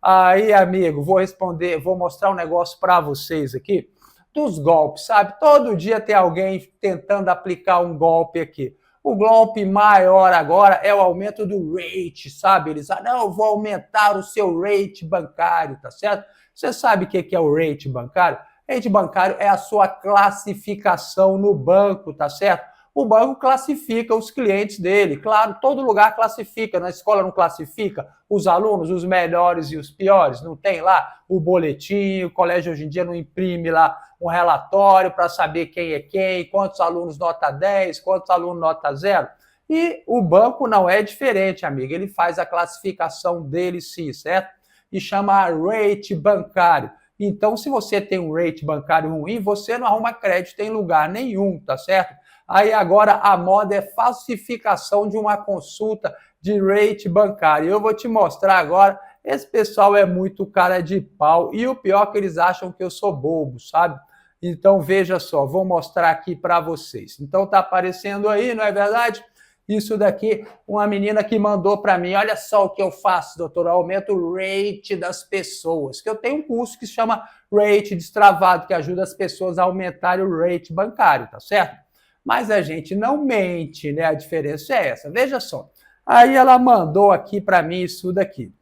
Aí, amigo, vou responder, vou mostrar um negócio para vocês aqui dos golpes, sabe? Todo dia tem alguém tentando aplicar um golpe aqui. O golpe maior agora é o aumento do rate, sabe? Eles, não, eu vou aumentar o seu rate bancário, tá certo? Você sabe o que é o rate bancário? Rate bancário é a sua classificação no banco, tá certo? O banco classifica os clientes dele. Claro, todo lugar classifica. Na escola não classifica os alunos, os melhores e os piores. Não tem lá o boletim, o colégio hoje em dia não imprime lá um relatório para saber quem é quem, quantos alunos nota 10, quantos alunos nota 0. E o banco não é diferente, amigo. Ele faz a classificação dele sim, certo? E chama rate bancário. Então, se você tem um rate bancário ruim, você não arruma crédito em lugar nenhum, tá certo? Aí agora a moda é falsificação de uma consulta de rate bancário. Eu vou te mostrar agora. Esse pessoal é muito cara de pau e o pior é que eles acham que eu sou bobo, sabe? Então veja só, vou mostrar aqui para vocês. Então tá aparecendo aí, não é verdade? Isso daqui, uma menina que mandou para mim, olha só o que eu faço, doutor, eu aumento o rate das pessoas, que eu tenho um curso que se chama Rate Destravado, que ajuda as pessoas a aumentarem o rate bancário, tá certo? Mas a gente não mente, né? A diferença é essa. Veja só. Aí ela mandou aqui para mim isso daqui,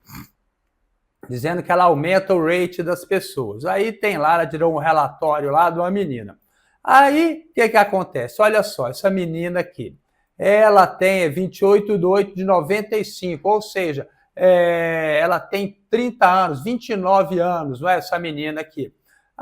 dizendo que ela aumenta o rate das pessoas. Aí tem lá, ela tirou um relatório lá de uma menina. Aí, o que acontece? Olha só, essa menina aqui, ela tem 28/8/95, ou seja, ela tem 30 anos, 29 anos, não é? Essa menina aqui.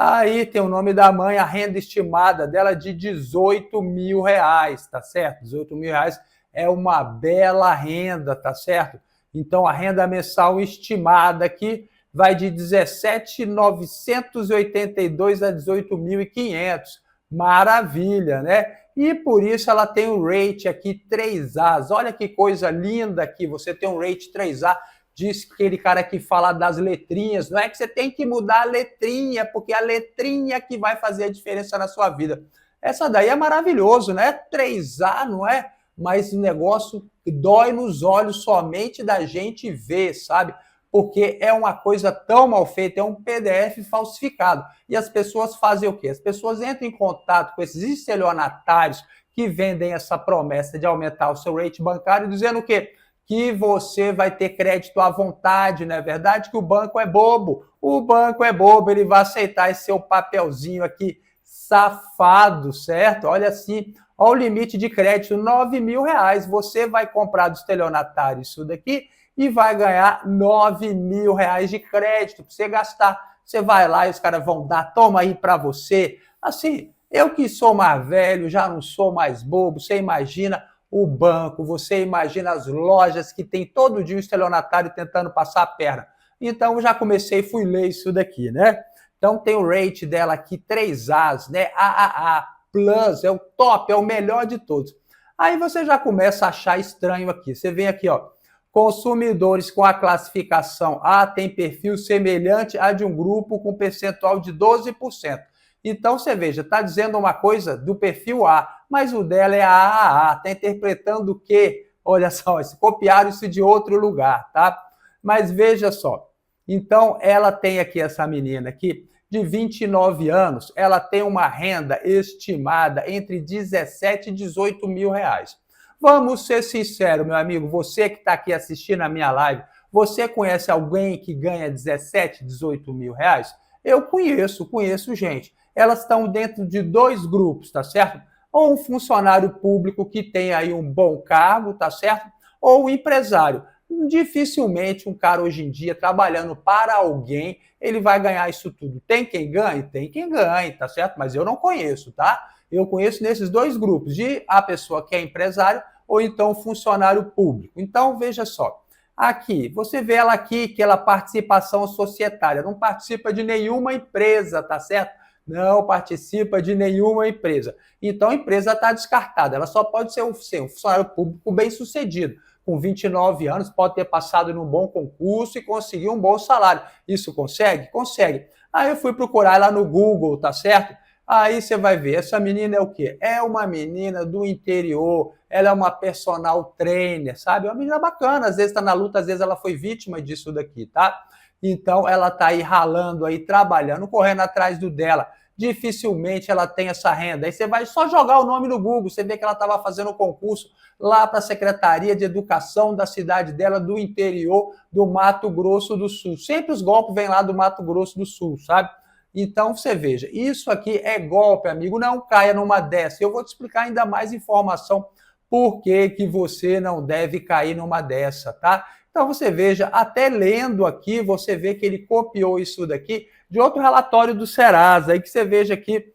Aí tem o nome da mãe, a renda estimada dela de 18 mil reais, tá certo? 18 mil reais é uma bela renda, tá certo? Então a renda mensal estimada aqui vai de 17.982 a 18.500. Maravilha, né? E por isso ela tem o rate aqui 3As. Olha que coisa linda aqui, você tem um rate 3A. Diz aquele cara que fala das letrinhas, não é que você tem que mudar a letrinha, porque é a letrinha que vai fazer a diferença na sua vida. Essa daí é maravilhoso, né? 3A, não é? Mas o negócio dói nos olhos somente da gente ver, sabe? Porque é uma coisa tão mal feita, é um PDF falsificado. E as pessoas fazem o quê? As pessoas entram em contato com esses estelionatários que vendem essa promessa de aumentar o seu rate bancário, dizendo o quê? Que você vai ter crédito à vontade, não é verdade? Que o banco é bobo. O banco é bobo, ele vai aceitar esse seu papelzinho aqui, safado, certo? Olha assim, olha o limite de crédito, 9 mil reais. Você vai comprar do estelionatário isso daqui e vai ganhar 9 mil reais de crédito para você gastar. Você vai lá e os caras vão dar, toma aí para você. Assim, eu que sou mais velho, já não sou mais bobo, você imagina o banco, você imagina as lojas que tem todo dia um estelionatário tentando passar a perna. Então, eu já comecei, fui ler isso daqui, né? Então, tem o rate dela aqui, 3As, né? AAA, Plus, é o top, é o melhor de todos. Aí você já começa a achar estranho aqui. Você vem aqui, ó. Consumidores com a classificação A tem perfil semelhante a de um grupo com percentual de 12%. Então, você veja, está dizendo uma coisa do perfil A, mas o dela é AAA, está interpretando o quê? Olha só, copiaram isso de outro lugar, tá? Mas veja só, então ela tem aqui, essa menina aqui, de 29 anos, ela tem uma renda estimada entre 17 e 18 mil reais. Vamos ser sinceros, meu amigo, você que está aqui assistindo a minha live, você conhece alguém que ganha 17, 18 mil reais? Eu conheço gente. Elas estão dentro de dois grupos, tá certo? Ou um funcionário público que tem aí um bom cargo, tá certo? Ou um empresário. Dificilmente um cara hoje em dia trabalhando para alguém, ele vai ganhar isso tudo. Tem quem ganhe? Tem quem ganhe, tá certo? Mas eu não conheço, tá? Eu conheço nesses dois grupos, de a pessoa que é empresário ou então funcionário público. Então, veja só. Aqui, você vê ela aqui, que ela participação societária, não participa de nenhuma empresa, tá certo? Não participa de nenhuma empresa. Então a empresa está descartada, ela só pode ser um funcionário público bem-sucedido. Com 29 anos, pode ter passado num bom concurso e conseguir um bom salário. Isso consegue? Consegue. Aí eu fui procurar lá no Google, tá certo? Aí você vai ver, essa menina é o quê? É uma menina do interior, ela é uma personal trainer, sabe? É uma menina bacana, às vezes está na luta, às vezes ela foi vítima disso daqui, tá? Então ela está aí ralando, aí trabalhando, correndo atrás do dela. Dificilmente ela tem essa renda. Aí você vai só jogar o nome no Google, você vê que ela estava fazendo um concurso lá para a Secretaria de Educação da cidade dela, do interior do Mato Grosso do Sul. Sempre os golpes vêm lá do Mato Grosso do Sul, sabe? Então você veja, isso aqui é golpe, amigo, não caia numa dessa. Eu vou te explicar ainda mais informação por que você não deve cair numa dessa, tá? Então você veja, até lendo aqui, você vê que ele copiou isso daqui de outro relatório do Serasa, aí que você veja aqui,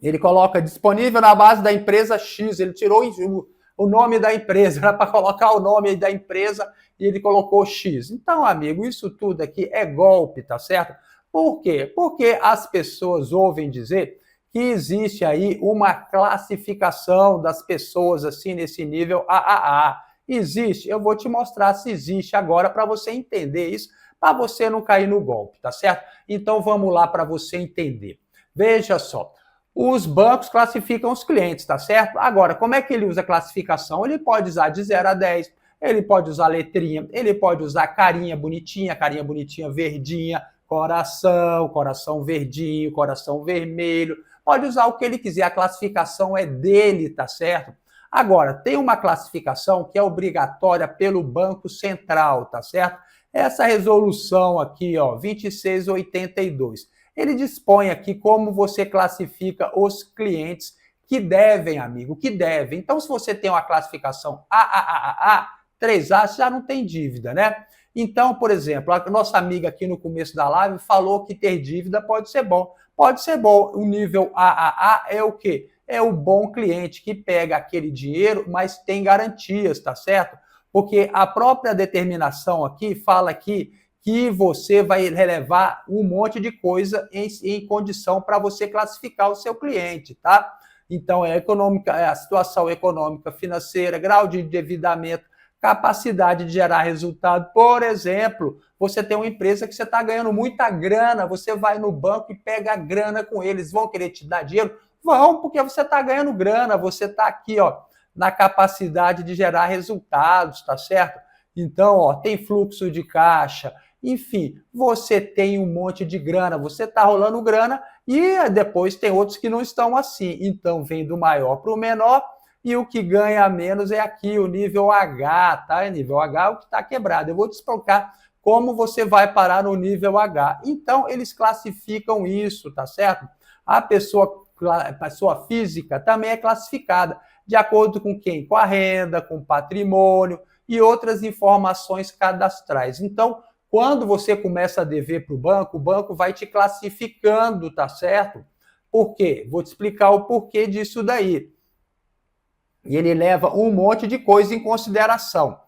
ele coloca disponível na base da empresa X, ele tirou o nome da empresa, era para colocar o nome da empresa e ele colocou X. Então, amigo, isso tudo aqui é golpe, tá certo? Por quê? Porque as pessoas ouvem dizer que existe aí uma classificação das pessoas assim nesse nível AAA. Existe? Eu vou te mostrar se existe agora para você entender isso, para você não cair no golpe, tá certo? Então vamos lá para você entender. Veja só, os bancos classificam os clientes, tá certo? Agora, como é que ele usa a classificação? Ele pode usar de 0 a 10, ele pode usar letrinha, ele pode usar carinha bonitinha verdinha, coração verdinho, coração vermelho, pode usar o que ele quiser, a classificação é dele, tá certo? Agora, tem uma classificação que é obrigatória pelo Banco Central, tá certo? Essa resolução aqui, ó, 2682, ele dispõe aqui como você classifica os clientes que devem, amigo, que devem. Então, se você tem uma classificação AAA, 3A, você já não tem dívida, né? Então, por exemplo, a nossa amiga aqui no começo da live falou que ter dívida pode ser bom. Pode ser bom. O nível AAA é o quê? É o bom cliente que pega aquele dinheiro, mas tem garantias, tá certo? Porque a própria determinação aqui fala aqui que você vai relevar um monte de coisa em condição para você classificar o seu cliente, tá? Então, é a situação econômica, financeira, grau de endividamento, capacidade de gerar resultado. Por exemplo, você tem uma empresa que você está ganhando muita grana, você vai no banco e pega a grana com eles, vão querer te dar dinheiro? Vão, porque você está ganhando grana, você está aqui, ó, na capacidade de gerar resultados, tá certo? Então, ó, tem fluxo de caixa, enfim, você tem um monte de grana, você está rolando grana e depois tem outros que não estão assim. Então, vem do maior para o menor e o que ganha menos é aqui, o nível H, tá? Nível H é o que está quebrado. Eu vou te explicar como você vai parar no nível H. Então, eles classificam isso, tá certo? A pessoa física também é classificada de acordo com quem? Com a renda, com o patrimônio e outras informações cadastrais. Então, quando você começa a dever para o banco vai te classificando, tá certo? Por quê? Vou te explicar o porquê disso daí. E ele leva um monte de coisa em consideração.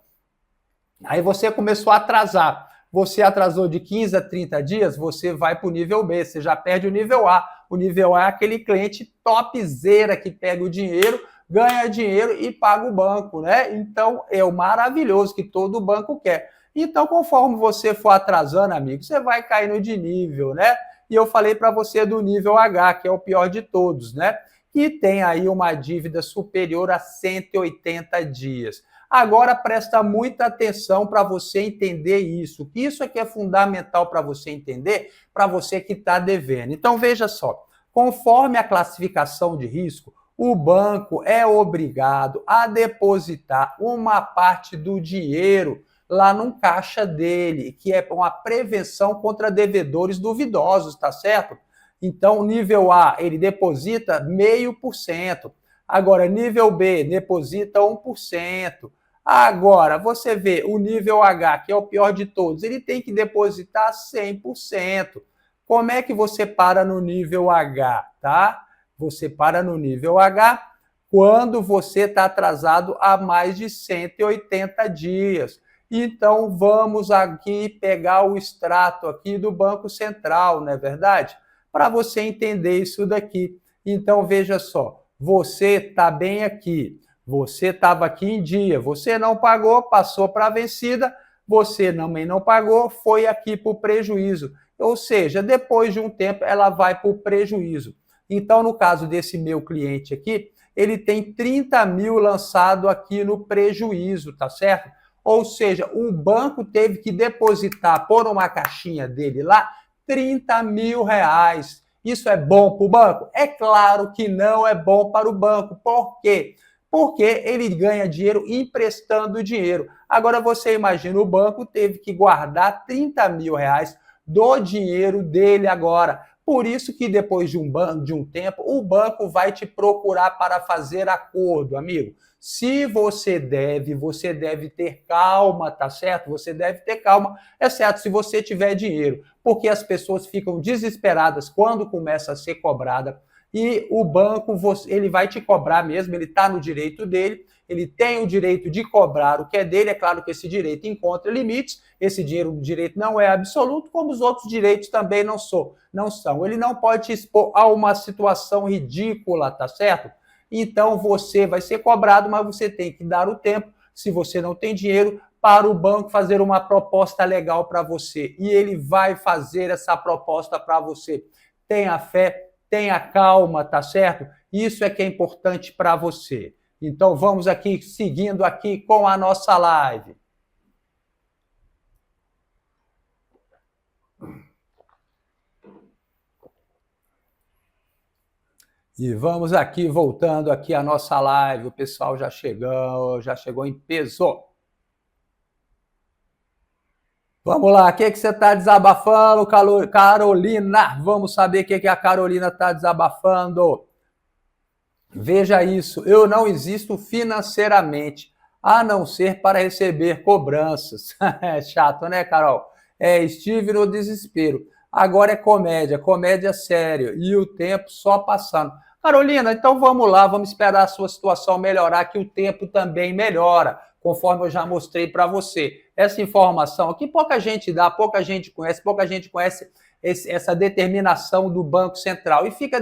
Aí você começou a atrasar. Você atrasou de 15 a 30 dias, você vai para o nível B, você já perde o nível A. O nível A é aquele cliente topzera que pega o dinheiro, ganha dinheiro e paga o banco, né? Então, é o maravilhoso que todo banco quer. Então, conforme você for atrasando, amigo, você vai caindo de nível, né? E eu falei para você do nível H, que é o pior de todos, né? Que tem aí uma dívida superior a 180 dias. Agora, presta muita atenção para você entender isso, que isso aqui é fundamental para você entender, para você que está devendo. Então, veja só, conforme a classificação de risco, o banco é obrigado a depositar uma parte do dinheiro lá num caixa dele, que é uma prevenção contra devedores duvidosos, tá certo? Então, nível A, ele deposita 0,5%. Agora, nível B, deposita 1%. Agora, você vê o nível H, que é o pior de todos, ele tem que depositar 100%. Como é que você para no nível H, tá? Você para no nível H quando você está atrasado há mais de 180 dias. Então, vamos aqui pegar o extrato aqui do Banco Central, não é verdade? Para você entender isso daqui. Então, veja só, você está bem aqui, você estava aqui em dia, você não pagou, passou para a vencida, você também não pagou, foi aqui para o prejuízo. Ou seja, depois de um tempo, ela vai para o prejuízo. Então, no caso desse meu cliente aqui, ele tem 30 mil lançado aqui no prejuízo, tá certo? Ou seja, o banco teve que depositar por uma caixinha dele lá 30 mil reais. Isso é bom para o banco? É claro que não é bom para o banco. Por quê? Porque ele ganha dinheiro emprestando dinheiro. Agora você imagina, o banco teve que guardar 30 mil reais do dinheiro dele agora. Por isso que depois de um tempo, o banco vai te procurar para fazer acordo, amigo. Se você deve ter calma, tá certo? Você deve ter calma, exceto se você tiver dinheiro, porque as pessoas ficam desesperadas quando começa a ser cobrada e o banco, ele vai te cobrar mesmo, ele está no direito dele, ele tem o direito de cobrar o que é dele, é claro que esse direito encontra limites, esse direito não é absoluto, como os outros direitos também não são. Ele não pode te expor a uma situação ridícula, tá certo? Então você vai ser cobrado, mas você tem que dar o tempo, se você não tem dinheiro, para o banco fazer uma proposta legal para você. E ele vai fazer essa proposta para você. Tenha fé, tenha calma, tá certo? Isso é que é importante para você. Então vamos aqui, seguindo aqui com a nossa live. E vamos aqui, voltando aqui a nossa live, o pessoal já chegou em peso. Vamos lá, o que você está desabafando, Carolina? Vamos saber o que a Carolina está desabafando. Veja isso, eu não existo financeiramente, a não ser para receber cobranças. É chato, né, Carol? Estive no desespero. Agora é comédia séria, e o tempo só passando. Carolina, então vamos lá, vamos esperar a sua situação melhorar, que o tempo também melhora, conforme eu já mostrei para você. Essa informação aqui pouca gente dá, pouca gente conhece essa determinação do Banco Central e fica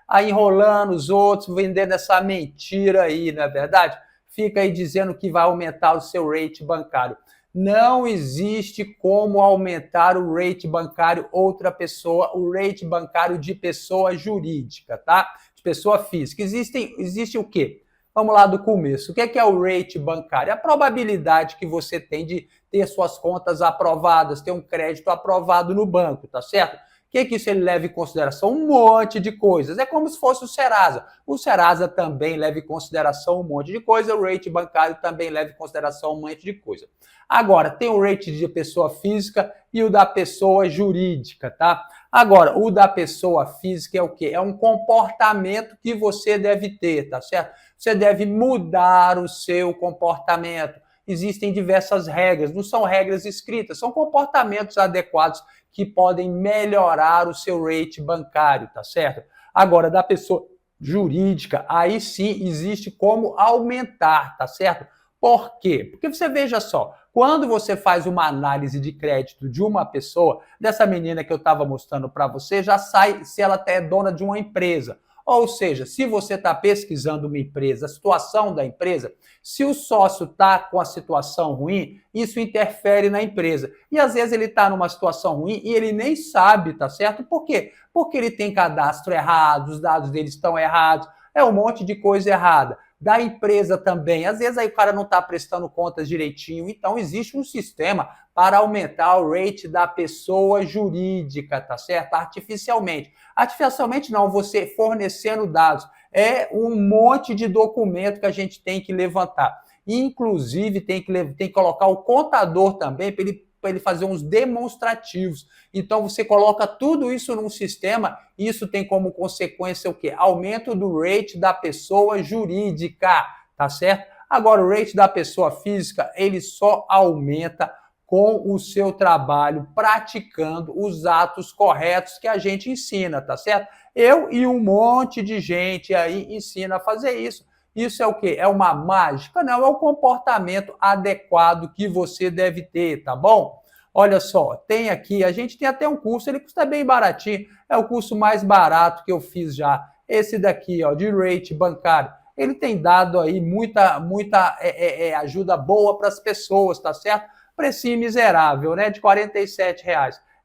aí enrolando os outros, vendendo essa mentira aí, não é verdade? Fica aí dizendo que vai aumentar o seu rate bancário. Não existe como aumentar o rate bancário outra pessoa, o rate bancário de pessoa jurídica, tá? De pessoa física. Existe o quê? Vamos lá do começo. O que é o rate bancário? A probabilidade que você tem de ter suas contas aprovadas, ter um crédito aprovado no banco, tá certo? O que isso ele leva em consideração? Um monte de coisas. É como se fosse o Serasa. O Serasa também leva em consideração um monte de coisa, o rate bancário também leva em consideração um monte de coisa. Agora, tem o rate de pessoa física e o da pessoa jurídica, tá? Agora, o da pessoa física é o quê? É um comportamento que você deve ter, tá certo? Você deve mudar o seu comportamento. Existem diversas regras, não são regras escritas, são comportamentos adequados que podem melhorar o seu rate bancário, tá certo? Agora, da pessoa jurídica, aí sim existe como aumentar, tá certo? Por quê? Porque você veja só, quando você faz uma análise de crédito de uma pessoa, dessa menina que eu estava mostrando para você, já sai se ela até é dona de uma empresa. Ou seja, se você está pesquisando uma empresa, a situação da empresa, se o sócio está com a situação ruim, isso interfere na empresa. E às vezes ele está numa situação ruim e ele nem sabe, tá certo? Por quê? Porque ele tem cadastro errado, os dados dele estão errados, é um monte de coisa errada. Da empresa também, às vezes aí o cara não está prestando contas direitinho, então existe um sistema para aumentar o rate da pessoa jurídica, tá certo? Artificialmente. Artificialmente não, você fornecendo dados. É um monte de documento que a gente tem que levantar. Inclusive, tem que colocar o contador também para ele fazer uns demonstrativos. Então, você coloca tudo isso num sistema, e isso tem como consequência o quê? Aumento do rate da pessoa jurídica, tá certo? Agora, o rate da pessoa física, ele só aumenta com o seu trabalho, praticando os atos corretos que a gente ensina, tá certo? Eu e um monte de gente aí ensina a fazer isso. Isso é o quê? É uma mágica? Não, é o comportamento adequado que você deve ter, tá bom? Olha só, tem aqui, a gente tem até um curso, ele custa bem baratinho, é o curso mais barato que eu fiz já. Esse daqui, ó, de rate bancário. Ele tem dado aí muita ajuda boa para as pessoas, tá certo? Precinho miserável, né? De R$ 47.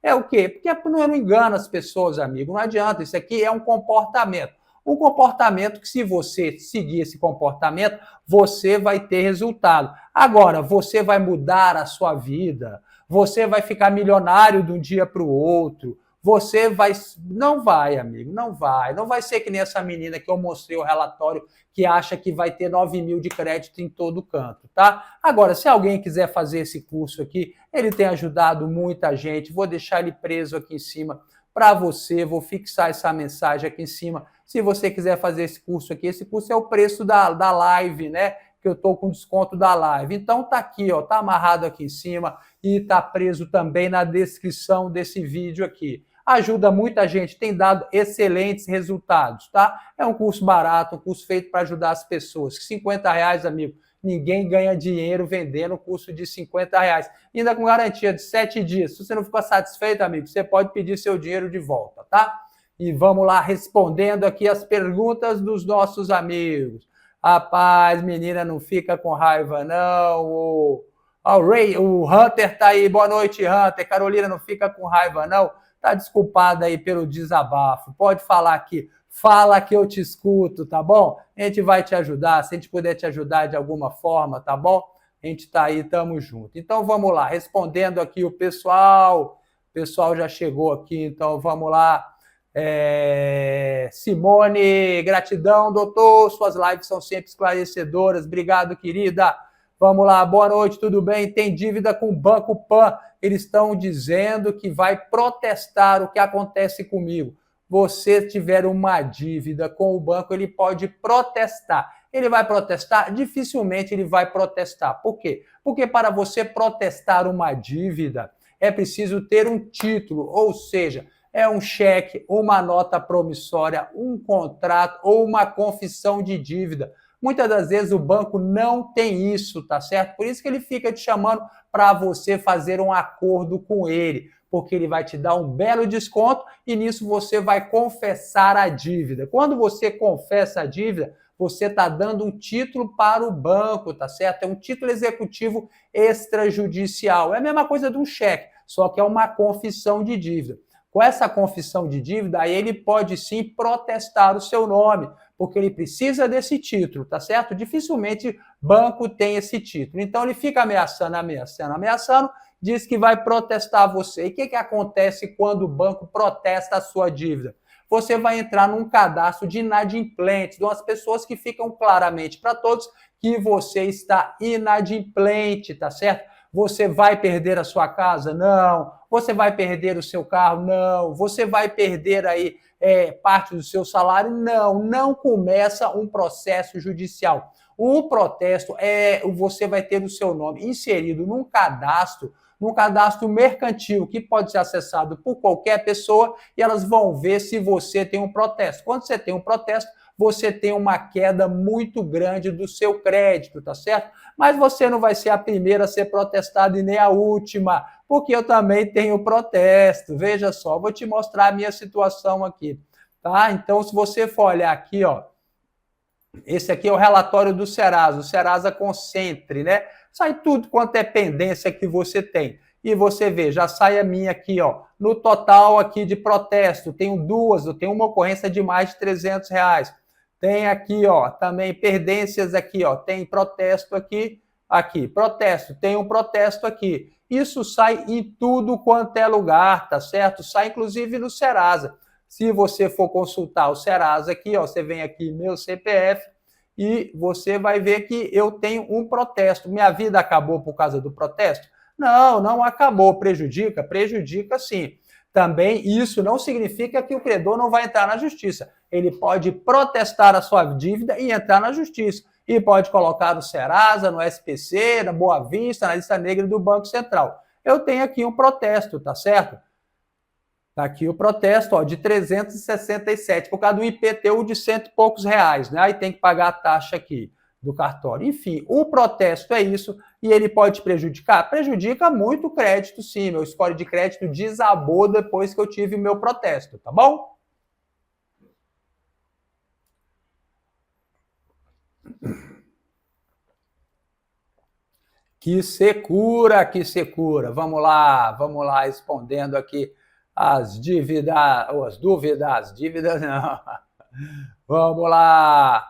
É o quê? Porque não engana as pessoas, amigo. Não adianta. Isso aqui é um comportamento. Um comportamento que, se você seguir esse comportamento, você vai ter resultado. Agora, você vai mudar a sua vida, você vai ficar milionário de um dia para o outro, você vai... Não vai, amigo, não vai. Não vai ser que nem essa menina que eu mostrei o relatório, que acha que vai ter 9 mil de crédito em todo canto, tá? Agora, se alguém quiser fazer esse curso aqui, ele tem ajudado muita gente, vou deixar ele preso aqui em cima para você, vou fixar essa mensagem aqui em cima. Se você quiser fazer esse curso aqui, esse curso é o preço da live, né? Que eu estou com desconto da live. Então tá aqui, ó, tá amarrado aqui em cima e tá preso também na descrição desse vídeo aqui. Ajuda muita gente, tem dado excelentes resultados, tá? É um curso barato, um curso feito para ajudar as pessoas. R$50, amigo, ninguém ganha dinheiro vendendo um curso de R$50, ainda com garantia de 7 dias. Se você não ficou satisfeito, amigo, você pode pedir seu dinheiro de volta, tá? E vamos lá, respondendo aqui as perguntas dos nossos amigos. Rapaz, menina, não fica com raiva, não. O Hunter tá aí. Boa noite, Hunter. Carolina, não fica com raiva, não. Tá desculpada aí pelo desabafo. Pode falar aqui. Fala que eu te escuto, tá bom? A gente vai te ajudar. Se a gente puder te ajudar de alguma forma, tá bom? A gente tá aí, tamo junto. Então, vamos lá. Respondendo aqui o pessoal. O pessoal já chegou aqui, então vamos lá. Simone, gratidão, doutor, suas lives são sempre esclarecedoras, obrigado, querida. Vamos lá, boa noite, tudo bem? Tem dívida com o Banco Pan, eles estão dizendo que vai protestar. O que acontece comigo? Você tiver uma dívida com o banco, ele pode protestar. Ele vai protestar? Dificilmente ele vai protestar. Por quê? Porque para você protestar uma dívida, é preciso ter um título, ou seja, é um cheque, uma nota promissória, um contrato ou uma confissão de dívida. Muitas das vezes o banco não tem isso, tá certo? Por isso que ele fica te chamando para você fazer um acordo com ele, porque ele vai te dar um belo desconto e nisso você vai confessar a dívida. Quando você confessa a dívida, você está dando um título para o banco, tá certo? É um título executivo extrajudicial. É a mesma coisa de um cheque, só que é uma confissão de dívida. Com essa confissão de dívida, aí ele pode sim protestar o seu nome, porque ele precisa desse título, tá certo? Dificilmente banco tem esse título. Então ele fica ameaçando, diz que vai protestar você. E o que acontece quando o banco protesta a sua dívida? Você vai entrar num cadastro de inadimplentes, de umas pessoas que ficam claramente para todos que você está inadimplente, tá certo? Você vai perder a sua casa? Não. Você vai perder o seu carro? Não. Você vai perder aí parte do seu salário? Não. Não começa um processo judicial. O protesto você vai ter o seu nome inserido num cadastro mercantil, que pode ser acessado por qualquer pessoa, e elas vão ver se você tem um protesto. Quando você tem um protesto, você tem uma queda muito grande do seu crédito, tá certo? Mas você não vai ser a primeira a ser protestada e nem a última, porque eu também tenho protesto. Veja só, vou te mostrar a minha situação aqui, tá? Então, se você for olhar aqui, ó, esse aqui é o relatório do Serasa, o Serasa Concentre, né? Sai tudo quanto é pendência que você tem. E você vê, já sai a minha aqui, ó. No total aqui de protesto, tenho duas, eu tenho uma ocorrência de mais de R$300. Tem aqui, ó, também pendências aqui, ó. Tem protesto aqui, protesto, tem um protesto aqui. Isso sai em tudo quanto é lugar, tá certo? Sai inclusive no Serasa. Se você for consultar o Serasa aqui, ó, você vem aqui, meu CPF, e você vai ver que eu tenho um protesto. Minha vida acabou por causa do protesto? Não, não acabou. Prejudica? Prejudica sim. Também isso não significa que o credor não vai entrar na justiça. Ele pode protestar a sua dívida e entrar na justiça. E pode colocar no Serasa, no SPC, na Boa Vista, na lista negra do Banco Central. Eu tenho aqui um protesto, tá certo? Tá aqui o protesto, ó, de 367, por causa do IPTU de R$100 e poucos, né? Aí tem que pagar a taxa aqui do cartório. Enfim, o protesto é isso e ele pode te prejudicar? Prejudica muito o crédito, sim. Meu score de crédito desabou depois que eu tive meu protesto, tá bom? Que secura, que secura. Vamos lá, respondendo aqui as dívidas não. Vamos lá.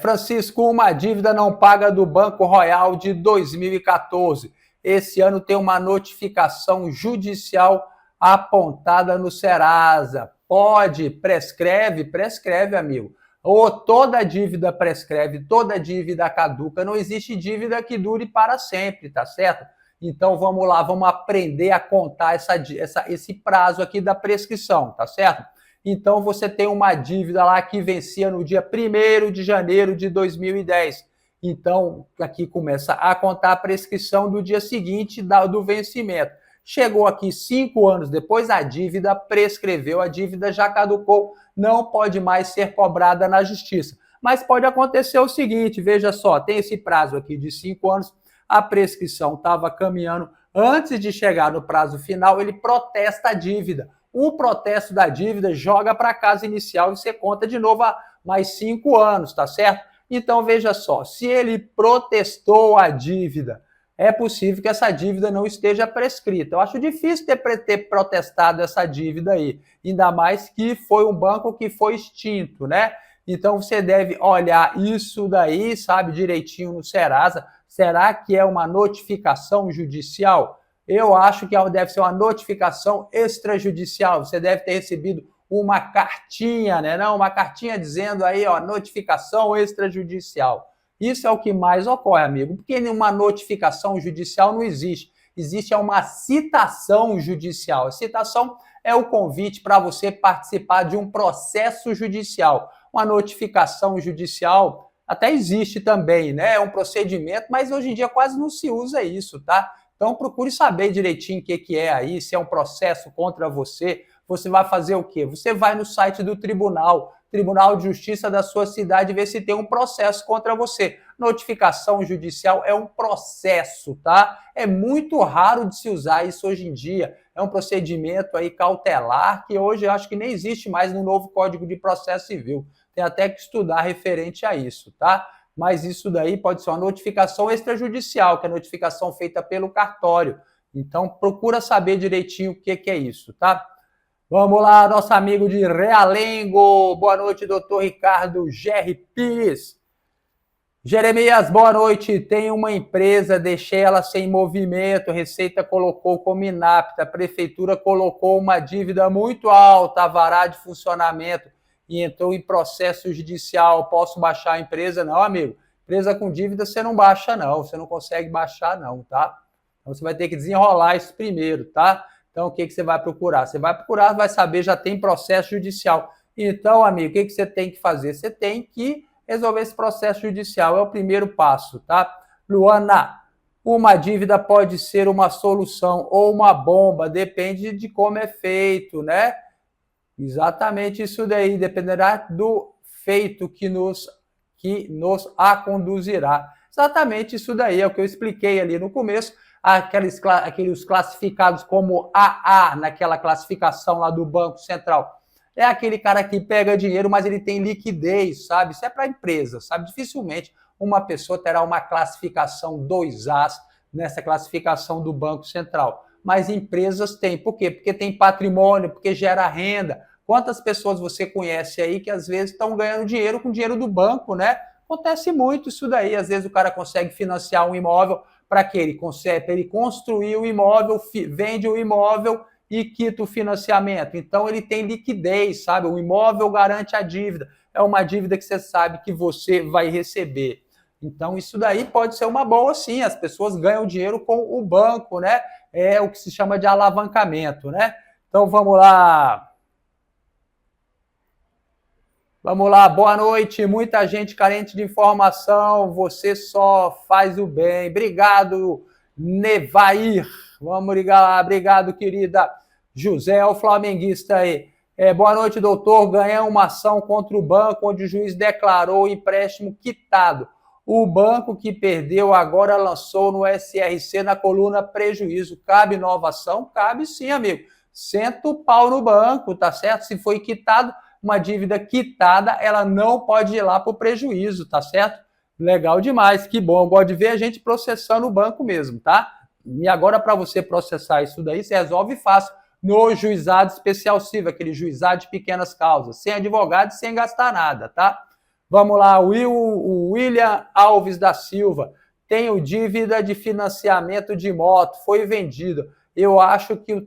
Francisco, uma dívida não paga do Banco Royal de 2014. Esse ano tem uma notificação judicial apontada no Serasa. Pode, prescreve? Prescreve, amigo. Ou toda dívida prescreve, toda dívida caduca. Não existe dívida que dure para sempre, tá certo? Então vamos lá, vamos aprender a contar esse prazo aqui da prescrição, tá certo? Então você tem uma dívida lá que vencia no dia 1º de janeiro de 2010. Então aqui começa a contar a prescrição do dia seguinte do vencimento. Chegou aqui 5 anos depois, a dívida prescreveu, a dívida já caducou, não pode mais ser cobrada na justiça. Mas pode acontecer o seguinte, veja só, tem esse prazo aqui de 5 anos, a prescrição estava caminhando, antes de chegar no prazo final, ele protesta a dívida. O protesto da dívida joga para a casa inicial e você conta de novo a mais 5 anos, tá certo? Então veja só, se ele protestou a dívida, é possível que essa dívida não esteja prescrita. Eu acho difícil ter protestado essa dívida aí, ainda mais que foi um banco que foi extinto, né? Então você deve olhar isso daí, sabe, direitinho no Serasa. Será que é uma notificação judicial? Eu acho que deve ser uma notificação extrajudicial. Você deve ter recebido uma cartinha, né? Não, uma cartinha dizendo aí, ó, notificação extrajudicial. Isso é o que mais ocorre, amigo, porque nenhuma notificação judicial não existe. Existe uma citação judicial. A citação é o convite para você participar de um processo judicial. Uma notificação judicial até existe também, né? É um procedimento, mas hoje em dia quase não se usa isso, tá? Então procure saber direitinho o que é aí, se é um processo contra você. Você vai fazer o quê? Você vai no site do Tribunal de Justiça da sua cidade e ver se tem um processo contra você. Notificação judicial é um processo, tá? É muito raro de se usar isso hoje em dia. É um procedimento aí cautelar que hoje eu acho que nem existe mais no novo Código de Processo Civil. Tem até que estudar referente a isso, tá? Mas isso daí pode ser uma notificação extrajudicial, que é a notificação feita pelo cartório. Então, procura saber direitinho o que é isso, tá? Vamos lá, nosso amigo de Realengo. Boa noite, doutor Ricardo Gerri Pires. Jeremias, boa noite. Tem uma empresa, deixei ela sem movimento, Receita colocou como inapta, a Prefeitura colocou uma dívida muito alta, alvará de funcionamento, e entrou em processo judicial. Posso baixar a empresa? Não, amigo. Empresa com dívida você não baixa, não. Você não consegue baixar, não, tá? Então você vai ter que desenrolar isso primeiro, tá? Então o que você vai procurar? Você vai procurar, vai saber, já tem processo judicial. Então, amigo, o que você tem que fazer? Você tem que resolver esse processo judicial. É o primeiro passo, tá? Luana, uma dívida pode ser uma solução ou uma bomba, depende de como é feito, né? Exatamente isso daí, dependerá do feito que nos conduzirá. Exatamente isso daí, é o que eu expliquei ali no começo, aqueles classificados como AA, naquela classificação lá do Banco Central. É aquele cara que pega dinheiro, mas ele tem liquidez, sabe? Isso é para a empresa, sabe? Dificilmente uma pessoa terá uma classificação 2A nessa classificação do Banco Central. Mas empresas têm. Por quê? Porque tem patrimônio, porque gera renda. Quantas pessoas você conhece aí que às vezes estão ganhando dinheiro com dinheiro do banco, né? Acontece muito isso daí. Às vezes o cara consegue financiar um imóvel para que ele consegue, para ele construir o imóvel, vende o imóvel e quita o financiamento. Então ele tem liquidez, sabe? O imóvel garante a dívida. É uma dívida que você sabe que você vai receber. Então isso daí pode ser uma boa, sim. As pessoas ganham dinheiro com o banco, né? É o que se chama de alavancamento, né? Então vamos lá. Vamos lá, boa noite. Muita gente carente de informação. Você só faz o bem. Obrigado, Nevair. Vamos ligar lá. Obrigado, querida. José, o flamenguista aí. Boa noite, doutor. Ganhei uma ação contra o banco onde o juiz declarou o empréstimo quitado. O banco que perdeu agora lançou no SRC na coluna prejuízo. Cabe nova ação? Cabe sim, amigo. Senta o pau no banco, tá certo? Se foi quitado, uma dívida quitada, ela não pode ir lá para o prejuízo, tá certo? Legal demais, que bom. Eu gosto de ver a gente processando o banco mesmo, tá? E agora, para você processar isso daí, você resolve fácil. no juizado especial civil, aquele juizado de pequenas causas, sem advogado e sem gastar nada, tá? Vamos lá, o William Alves da Silva. Tenho dívida de financiamento de moto, foi vendido. Eu acho que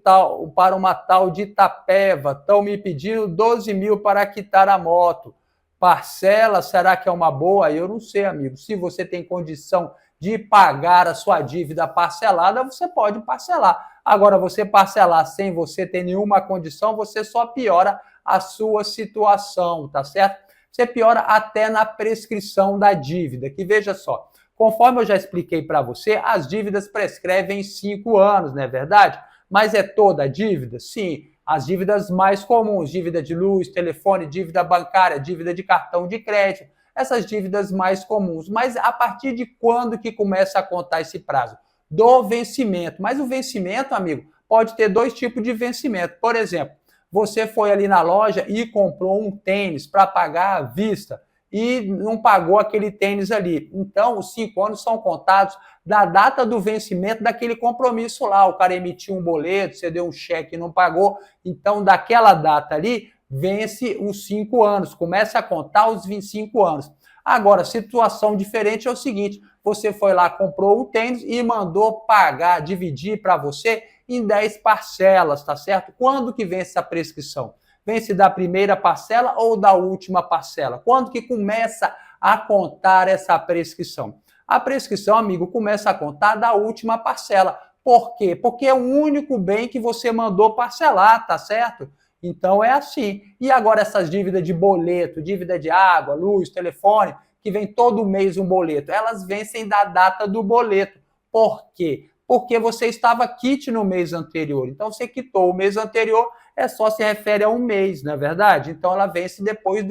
para uma tal de Itapeva, estão me pedindo 12 mil para quitar a moto. Parcela, será que é uma boa? Eu não sei, amigo. Se você tem condição de pagar a sua dívida parcelada, você pode parcelar. Agora, você parcelar sem você ter nenhuma condição, você só piora a sua situação, tá certo? Você piora até na prescrição da dívida, que veja só, conforme eu já expliquei para você, as dívidas prescrevem em 5 anos, não é verdade? Mas é toda a dívida? Sim. As dívidas mais comuns, dívida de luz, telefone, dívida bancária, dívida de cartão de crédito, essas dívidas mais comuns. Mas a partir de quando que começa a contar esse prazo? Do vencimento. Mas o vencimento, amigo, pode ter 2 tipos de vencimento. Por exemplo, você foi ali na loja e comprou um tênis para pagar à vista e não pagou aquele tênis ali. Então, os 5 anos são contados da data do vencimento daquele compromisso lá. O cara emitiu um boleto, você deu um cheque e não pagou. Então, daquela data ali, vence os 5 anos. Começa a contar os 25 anos. Agora, situação diferente é o seguinte, você foi lá, comprou um tênis e mandou pagar, dividir para você em 10 parcelas, tá certo? Quando que vence a prescrição? Vence da primeira parcela ou da última parcela? Quando que começa a contar essa prescrição? A prescrição, amigo, começa a contar da última parcela. Por quê? Porque é o único bem que você mandou parcelar, tá certo? Então é assim. E agora essas dívidas de boleto, dívida de água, luz, telefone, que vem todo mês um boleto, elas vencem da data do boleto. Por quê? Porque você estava quite no mês anterior. Então você quitou o mês anterior, é só se refere a um mês, não é verdade? Então ela vence depois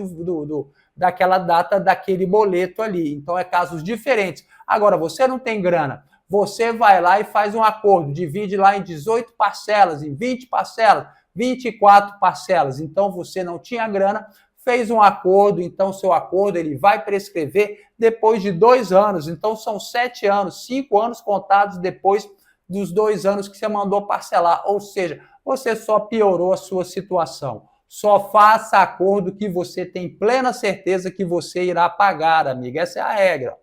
daquela data daquele boleto ali. Então é casos diferentes. Agora, você não tem grana, você vai lá e faz um acordo, divide lá em 18 parcelas, em 20 parcelas, 24 parcelas. Então você não tinha grana, fez um acordo, então seu acordo ele vai prescrever depois de 2 anos. Então são 7 anos, 5 anos contados depois dos 2 anos que você mandou parcelar. Ou seja, você só piorou a sua situação. Só faça acordo que você tem plena certeza que você irá pagar, amiga. Essa é a regra.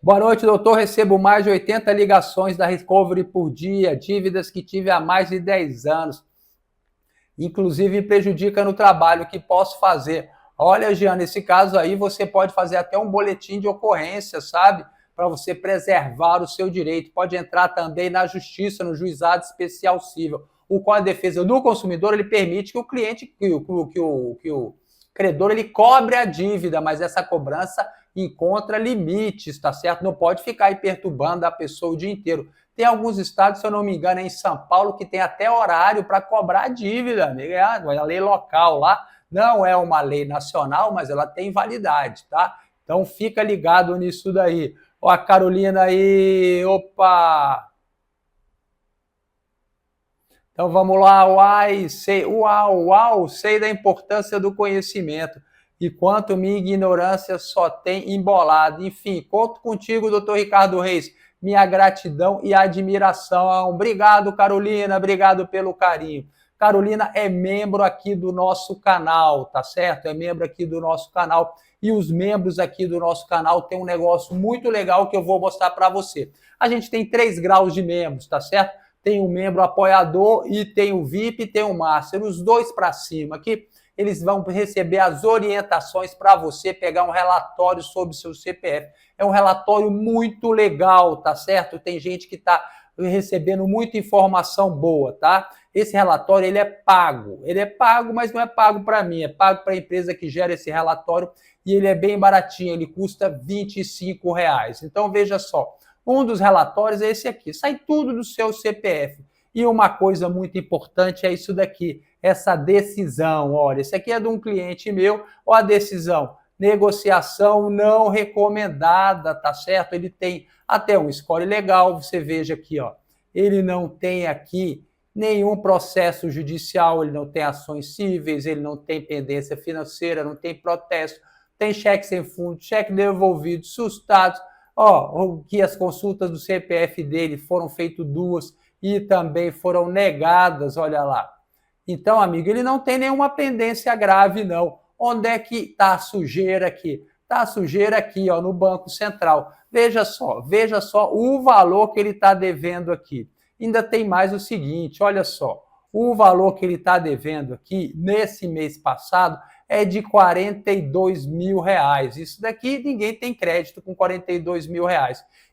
Boa noite, doutor. Recebo mais de 80 ligações da Recovery por dia, dívidas que tive há mais de 10 anos. Inclusive prejudica no trabalho. O que posso fazer? Olha, Jean, nesse caso aí você pode fazer até um boletim de ocorrência, sabe? Para você preservar o seu direito. Pode entrar também na justiça, no juizado especial civil. O Código de Defesa do Consumidor, ele permite que o cliente, que o credor, ele cobre a dívida, mas essa cobrança encontra limites, tá certo? Não pode ficar aí perturbando a pessoa o dia inteiro. Tem alguns estados, se eu não me engano, é em São Paulo, que tem até horário para cobrar a dívida, amiga. É a lei local lá. Não é uma lei nacional, mas ela tem validade, tá? Então fica ligado nisso daí. Ó, a Carolina aí, opa! Então vamos lá, sei da importância do conhecimento. E quanto minha ignorância só tem embolado. Enfim, conto contigo, doutor Ricardo Reis. Minha gratidão e admiração. Obrigado, Carolina, obrigado pelo carinho. Carolina é membro aqui do nosso canal, tá certo? É membro aqui do nosso canal. E os membros aqui do nosso canal têm um negócio muito legal que eu vou mostrar para você. A gente tem 3 graus de membros, tá certo? Tem o membro apoiador e tem o VIP e tem o Master. Os 2 para cima aqui, eles vão receber as orientações para você pegar um relatório sobre o seu CPF. É um relatório muito legal, tá certo? Tem gente que está recebendo muita informação boa, tá? Esse relatório, ele é pago. Ele é pago, mas não é pago para mim, é pago para a empresa que gera esse relatório e ele é bem baratinho, ele custa R$25. Então, veja só, um dos relatórios é esse aqui, sai tudo do seu CPF. E uma coisa muito importante é isso daqui, essa decisão. Olha, esse aqui é de um cliente meu, ó a decisão, negociação não recomendada, tá certo? Ele tem até um score legal, você veja aqui, ó, ele não tem aqui nenhum processo judicial, ele não tem ações cíveis, ele não tem pendência financeira, não tem protesto, tem cheque sem fundo, cheque devolvido, sustados, ó, que as consultas do CPF dele foram feitas 2 e também foram negadas, olha lá. Então, amigo, ele não tem nenhuma pendência grave, não. Onde é que está a sujeira aqui? Está a sujeira aqui, ó, no Banco Central. Veja só o valor que ele está devendo aqui. Ainda tem mais o seguinte, olha só. O valor que ele está devendo aqui, nesse mês passado, é de R$42 mil. Isso daqui ninguém tem crédito com R$42 mil.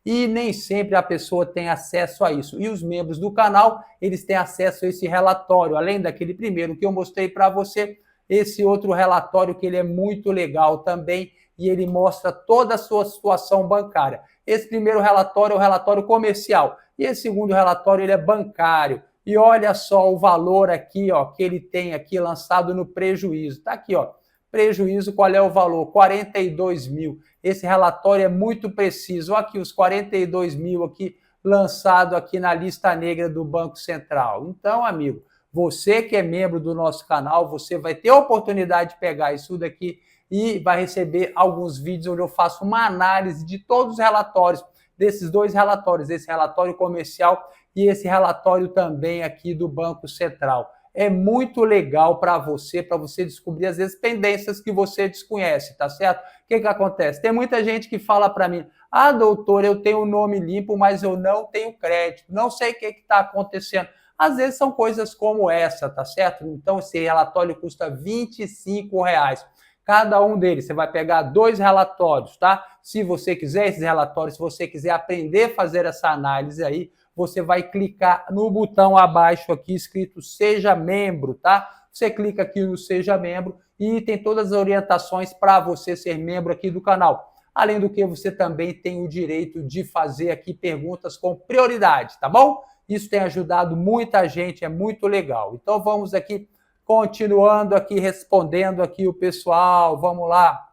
E nem sempre a pessoa tem acesso a isso. E os membros do canal, eles têm acesso a esse relatório. Além daquele primeiro que eu mostrei para você, esse outro relatório que ele é muito legal também e ele mostra toda a sua situação bancária. Esse primeiro relatório é o relatório comercial e esse segundo relatório ele é bancário. E olha só o valor aqui, ó, que ele tem aqui lançado no prejuízo. Tá aqui, ó. Prejuízo, qual é o valor? 42 mil. Esse relatório é muito preciso. Olha aqui os 42 mil aqui lançado aqui na lista negra do Banco Central. Então, amigo, você que é membro do nosso canal, você vai ter a oportunidade de pegar isso daqui e vai receber alguns vídeos onde eu faço uma análise de todos os relatórios, desses dois relatórios, esse relatório comercial e esse relatório também aqui do Banco Central. É muito legal para você descobrir às vezes pendências que você desconhece, tá certo? O que acontece? Tem muita gente que fala para mim, ah, doutor, eu tenho o nome limpo, mas eu não tenho crédito, não sei o que está acontecendo. Às vezes são coisas como essa, tá certo? Então esse relatório custa R$25. Cada um deles, você vai pegar 2 relatórios, tá? Se você quiser esses relatórios, se você quiser aprender a fazer essa análise aí, você vai clicar no botão abaixo aqui escrito Seja Membro, tá? Você clica aqui no Seja Membro e tem todas as orientações para você ser membro aqui do canal. Além do que, você também tem o direito de fazer aqui perguntas com prioridade, tá bom? Isso tem ajudado muita gente, é muito legal. Então vamos aqui, continuando aqui, respondendo aqui o pessoal, vamos lá.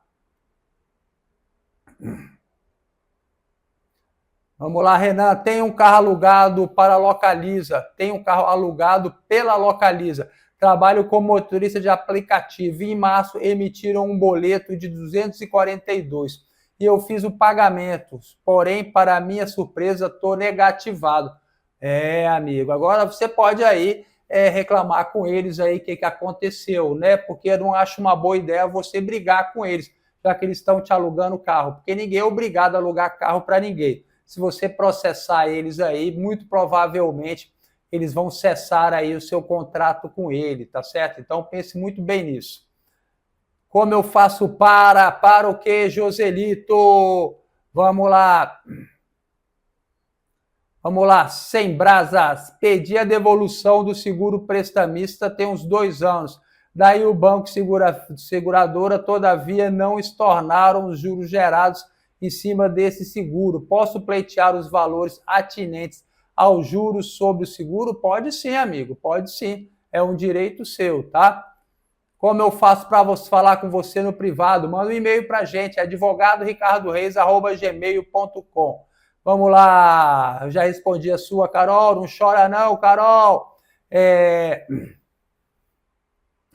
Vamos lá, Renan, tem um carro alugado para a Localiza, tem um carro alugado pela Localiza. Trabalho como motorista de aplicativo e em março emitiram um boleto de 242 e eu fiz o pagamento, porém, para minha surpresa, estou negativado. É, amigo, agora você pode aí reclamar com eles aí o que aconteceu, né? Porque eu não acho uma boa ideia você brigar com eles, já que eles estão te alugando carro, porque ninguém é obrigado a alugar carro para ninguém. Se você processar eles aí, muito provavelmente eles vão cessar aí o seu contrato com ele, tá certo? Então pense muito bem nisso. Como eu faço para o quê, Joselito? Vamos lá. Vamos lá, sem brasas. Pedi a devolução do seguro prestamista tem uns 2 anos. Daí o banco seguradora, todavia, não estornaram os juros gerados em cima desse seguro. Posso pleitear os valores atinentes aos juros sobre o seguro? Pode sim, amigo, pode sim. É um direito seu, tá? Como eu faço para falar com você no privado? Manda um e-mail para a gente, advogadoricardoreis@gmail.com. Vamos lá, eu já respondi a sua, Carol. Não chora não, Carol.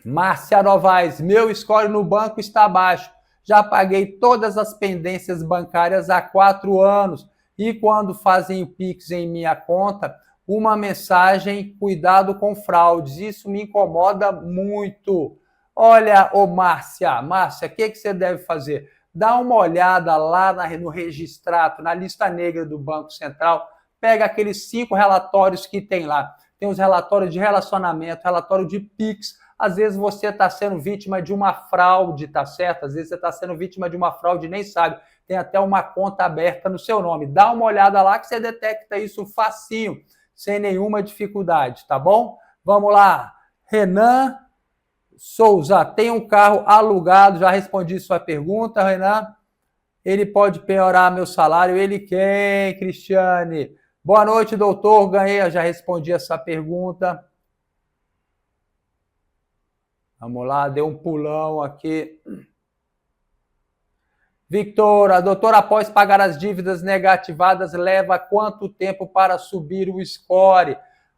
Márcia Novaes, meu score no banco está baixo. Já paguei todas as pendências bancárias há 4 anos. E quando fazem o Pix em minha conta, uma mensagem, cuidado com fraudes. Isso me incomoda muito. Olha, ô Márcia, o que você deve fazer? Dá uma olhada lá no registrato, na lista negra do Banco Central, pega aqueles 5 relatórios que tem lá. Tem os relatórios de relacionamento, relatório de Pix. Às vezes você está sendo vítima de uma fraude, tá certo? Às vezes você está sendo vítima de uma fraude e nem sabe. Tem até uma conta aberta no seu nome. Dá uma olhada lá que você detecta isso facinho, sem nenhuma dificuldade, tá bom? Vamos lá. Renan Souza, tem um carro alugado, já respondi sua pergunta, Renan. Ele pode piorar meu salário? Ele quem, Cristiane? Boa noite, doutor. Ganhei, já respondi essa pergunta. Vamos lá, deu um pulão aqui. Victor, a doutora, após pagar as dívidas negativadas, leva quanto tempo para subir o score?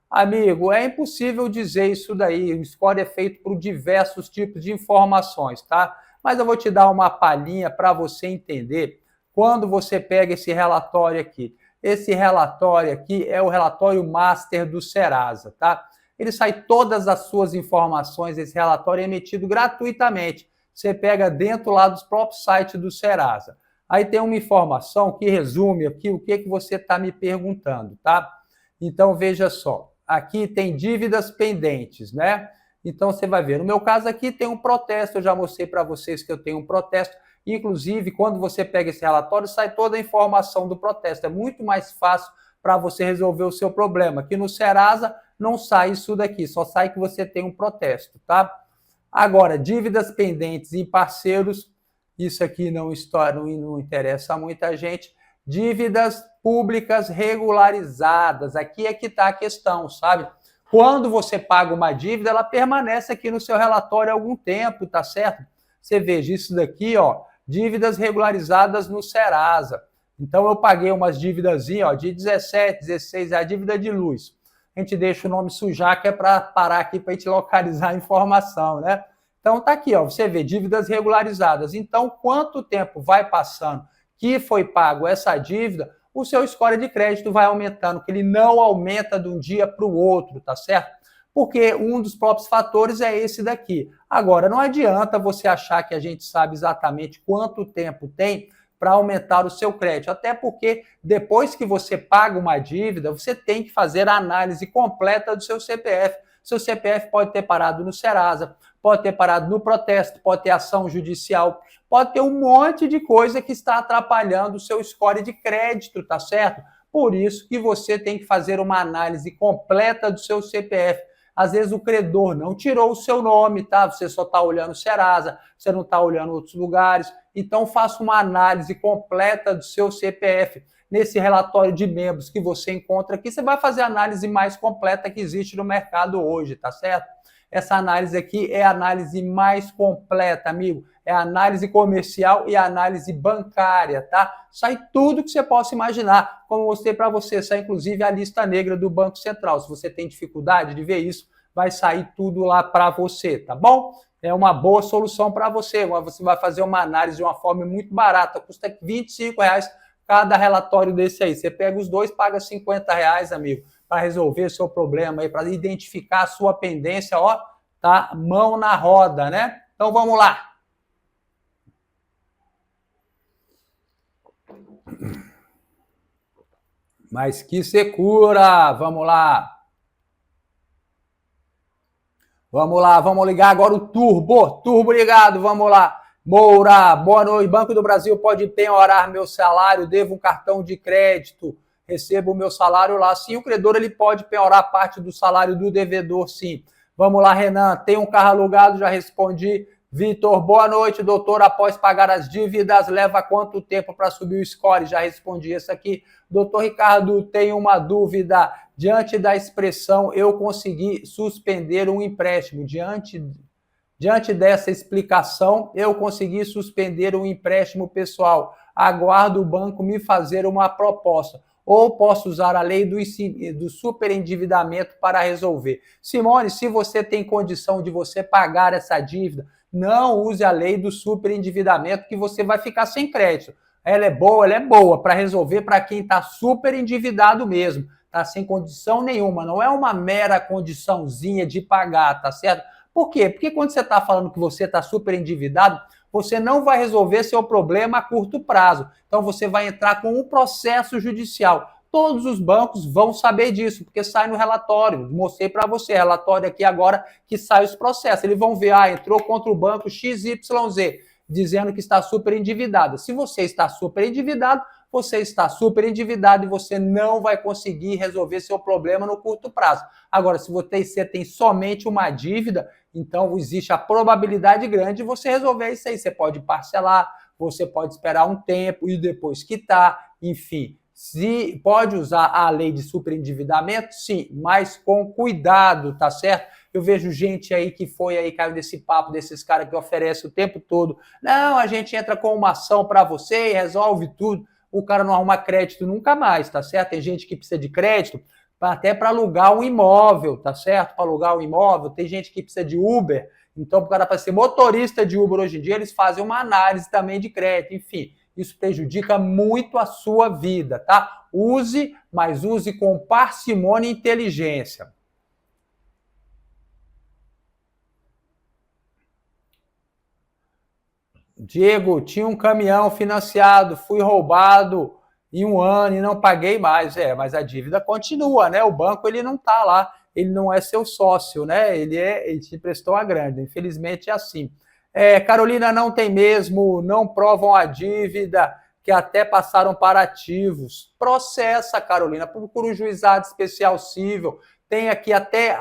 Amigo, é impossível dizer isso daí. O score é feito por diversos tipos de informações, tá? Mas eu vou te dar uma palhinha para você entender quando você pega esse relatório aqui. Esse relatório aqui é o relatório master do Serasa, tá? Ele sai todas as suas informações, esse relatório é emitido gratuitamente. Você pega dentro lá dos próprios sites do Serasa. Aí tem uma informação que resume aqui o que você está me perguntando, tá? Então, veja só. Aqui tem dívidas pendentes, né? Então, você vai ver. No meu caso aqui tem um protesto. Eu já mostrei para vocês que eu tenho um protesto. Inclusive, quando você pega esse relatório, sai toda a informação do protesto. É muito mais fácil para você resolver o seu problema. Aqui no Serasa não sai isso daqui, só sai que você tem um protesto, tá? Agora, dívidas pendentes em parceiros, isso aqui não interessa a muita gente. Dívidas públicas regularizadas, aqui é que está a questão, sabe? Quando você paga uma dívida, ela permanece aqui no seu relatório há algum tempo, tá certo? Você veja isso daqui, ó, dívidas regularizadas no Serasa. Então, eu paguei umas dívidas, ó, de 17, 16, é a dívida de luz. A gente deixa o nome sujar, que é para parar aqui para a gente localizar a informação, né? Então, tá aqui, ó, você vê, dívidas regularizadas. Então, quanto tempo vai passando que foi pago essa dívida, o seu score de crédito vai aumentando, que ele não aumenta de um dia para o outro, tá certo? Porque um dos próprios fatores é esse daqui. Agora, não adianta você achar que a gente sabe exatamente quanto tempo tem para aumentar o seu crédito, até porque depois que você paga uma dívida, você tem que fazer a análise completa do seu CPF. Seu CPF pode ter parado no Serasa, pode ter parado no protesto, pode ter ação judicial, pode ter um monte de coisa que está atrapalhando o seu score de crédito, tá certo? Por isso que você tem que fazer uma análise completa do seu CPF. Às vezes o credor não tirou o seu nome, tá? Você só está olhando o Serasa, você não está olhando outros lugares. Então faça uma análise completa do seu CPF. Nesse relatório de membros que você encontra aqui, você vai fazer a análise mais completa que existe no mercado hoje, tá certo? Essa análise aqui é a análise mais completa, amigo. É a análise comercial e a análise bancária, tá? Sai tudo que você possa imaginar. Como eu mostrei para você, sai inclusive a lista negra do Banco Central. Se você tem dificuldade de ver isso, vai sair tudo lá para você, tá bom? É uma boa solução para você. Você vai fazer uma análise de uma forma muito barata, custa R$25 cada relatório desse aí. Você pega os dois, paga R$50, amigo, para resolver seu problema aí, para identificar a sua pendência, ó, tá? Mão na roda, né? Então vamos lá. Mas que secura! Vamos lá. Vamos lá, vamos ligar agora o Turbo. Turbo ligado, vamos lá. Moura, boa noite. Banco do Brasil pode penhorar meu salário, devo um cartão de crédito, recebo o meu salário lá. Sim, o credor ele pode penhorar parte do salário do devedor, sim. Vamos lá, Renan, tem um carro alugado, já respondi. Vitor, boa noite, doutor. Após pagar as dívidas, leva quanto tempo para subir o score? Já respondi isso aqui. Doutor Ricardo, tenho uma dúvida. Diante da expressão, eu consegui suspender um empréstimo. Diante dessa explicação, eu consegui suspender um empréstimo pessoal. Aguardo o banco me fazer uma proposta. Ou posso usar a lei do superendividamento para resolver. Simone, se você tem condição de você pagar essa dívida, não use a lei do superendividamento que você vai ficar sem crédito. Ela é boa para resolver para quem está super endividado mesmo, tá sem condição nenhuma, não é uma mera condiçãozinha de pagar, tá certo? Por quê? Porque quando você está falando que você está super endividado, você não vai resolver seu problema a curto prazo. Então você vai entrar com um processo judicial. Todos os bancos vão saber disso, porque sai no relatório. Mostrei para você, relatório aqui agora que sai os processos. Eles vão ver, entrou contra o banco XYZ, dizendo que está super endividado. Se você está super endividado, você está super endividado e você não vai conseguir resolver seu problema no curto prazo. Agora, se você tem somente uma dívida, então existe a probabilidade grande de você resolver isso aí. Você pode parcelar, você pode esperar um tempo e depois quitar, enfim. Se pode usar a lei de superendividamento? Sim, mas com cuidado, tá certo? Eu vejo gente aí que caiu nesse papo desses caras que oferecem o tempo todo. Não, a gente entra com uma ação para você e resolve tudo. O cara não arruma crédito nunca mais, tá certo? Tem gente que precisa de crédito até para alugar um imóvel, tá certo? Para alugar um imóvel. Tem gente que precisa de Uber, Então, para ser motorista de Uber hoje em dia, eles fazem uma análise também de crédito, enfim. Isso prejudica muito a sua vida, tá? Use, mas use com parcimônia e inteligência. Diego, tinha um caminhão financiado, fui roubado em um ano e não paguei mais. Mas a dívida continua, né? O banco ele não está lá, ele não é seu sócio, né? Ele te emprestou a grana. Infelizmente é assim. Carolina, não tem mesmo, não provam a dívida, que até passaram para ativos. Processa, Carolina, procura o juizado especial civil. Tem aqui até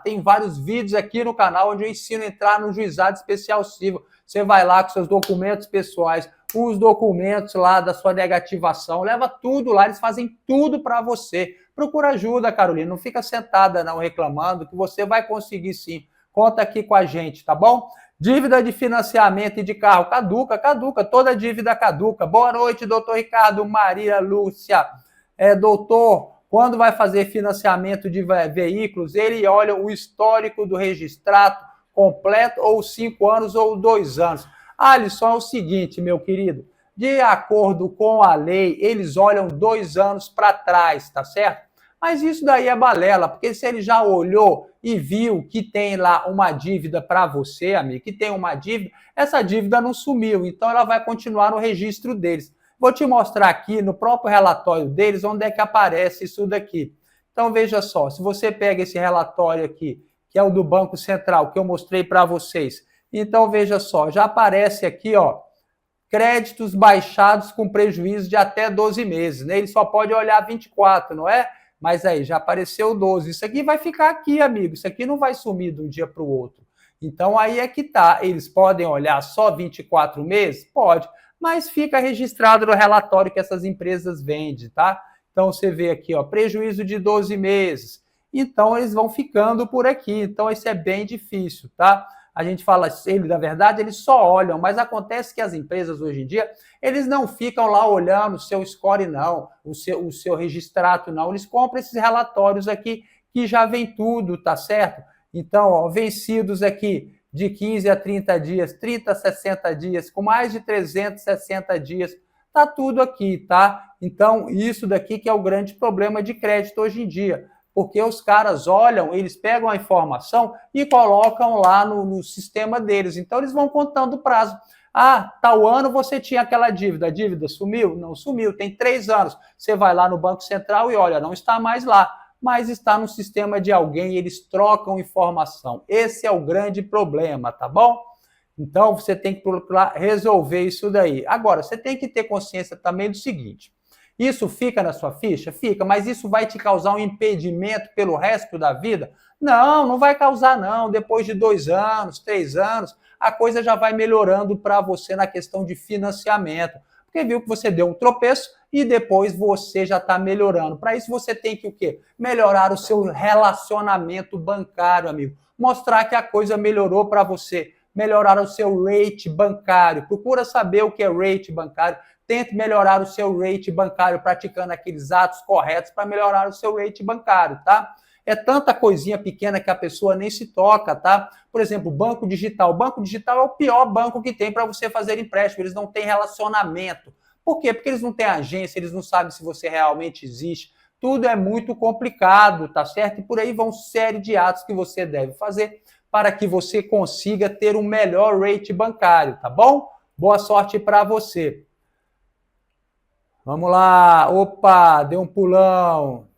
tem vários vídeos aqui no canal onde eu ensino a entrar no juizado especial civil. Você vai lá com seus documentos pessoais, os documentos lá da sua negativação, leva tudo lá, eles fazem tudo para você. Procura ajuda, Carolina, não fica sentada não reclamando, que você vai conseguir sim. Conta aqui com a gente, tá bom? Dívida de financiamento e de carro caduca, toda dívida caduca. Boa noite, doutor Ricardo, Maria Lúcia. Doutor, quando vai fazer financiamento de veículos, ele olha o histórico do registrado completo, ou 5 anos, ou 2 anos. Alisson, é o seguinte, meu querido, de acordo com a lei, eles olham 2 anos para trás, tá certo? Mas isso daí é balela, porque se ele já olhou e viu que tem lá uma dívida para você, amigo, que tem uma dívida, essa dívida não sumiu, então ela vai continuar no registro deles. Vou te mostrar aqui no próprio relatório deles onde é que aparece isso daqui. Então veja só, se você pega esse relatório aqui, que é o do Banco Central, que eu mostrei para vocês. Então, veja só, já aparece aqui, ó, créditos baixados com prejuízo de até 12 meses, né? Ele só pode olhar 24, não é? Mas aí, já apareceu 12. Isso aqui vai ficar aqui, amigo. Isso aqui não vai sumir de um dia para o outro. Então, aí é que tá. Eles podem olhar só 24 meses? Pode. Mas fica registrado no relatório que essas empresas vendem, tá? Então, você vê aqui, ó, prejuízo de 12 meses. Então, eles vão ficando por aqui. Então, isso é bem difícil, tá? A gente fala, na verdade, eles só olham, mas acontece que as empresas hoje em dia, eles não ficam lá olhando o seu score, não, o seu registrato, não. Eles compram esses relatórios aqui que já vem tudo, tá certo? Então, ó, vencidos aqui de 15 a 30 dias, 30 a 60 dias, com mais de 360 dias, tá tudo aqui, tá? Então, isso daqui que é o grande problema de crédito hoje em dia. Porque os caras olham, eles pegam a informação e colocam lá no sistema deles. Então, eles vão contando o prazo. Ah, tal ano você tinha aquela dívida. A dívida sumiu? Não sumiu, tem 3 anos. Você vai lá no Banco Central e olha, não está mais lá. Mas está no sistema de alguém e eles trocam informação. Esse é o grande problema, tá bom? Então, você tem que procurar resolver isso daí. Agora, você tem que ter consciência também do seguinte. Isso fica na sua ficha? Fica, mas isso vai te causar um impedimento pelo resto da vida? Não, não vai causar não. Depois de 2 anos, 3 anos, a coisa já vai melhorando para você na questão de financiamento. Porque viu que você deu um tropeço e depois você já está melhorando. Para isso você tem que o quê? Melhorar o seu relacionamento bancário, amigo. Mostrar que a coisa melhorou para você. Melhorar o seu rate bancário. Procura saber o que é rate bancário. Tente melhorar o seu rate bancário praticando aqueles atos corretos para melhorar o seu rate bancário, tá? É tanta coisinha pequena que a pessoa nem se toca, tá? Por exemplo, banco digital. O banco digital é o pior banco que tem para você fazer empréstimo. Eles não têm relacionamento. Por quê? Porque eles não têm agência, eles não sabem se você realmente existe. Tudo é muito complicado, tá certo? E por aí vão série de atos que você deve fazer para que você consiga ter um melhor rate bancário, tá bom? Boa sorte para você. Vamos lá. Opa, deu um pulão.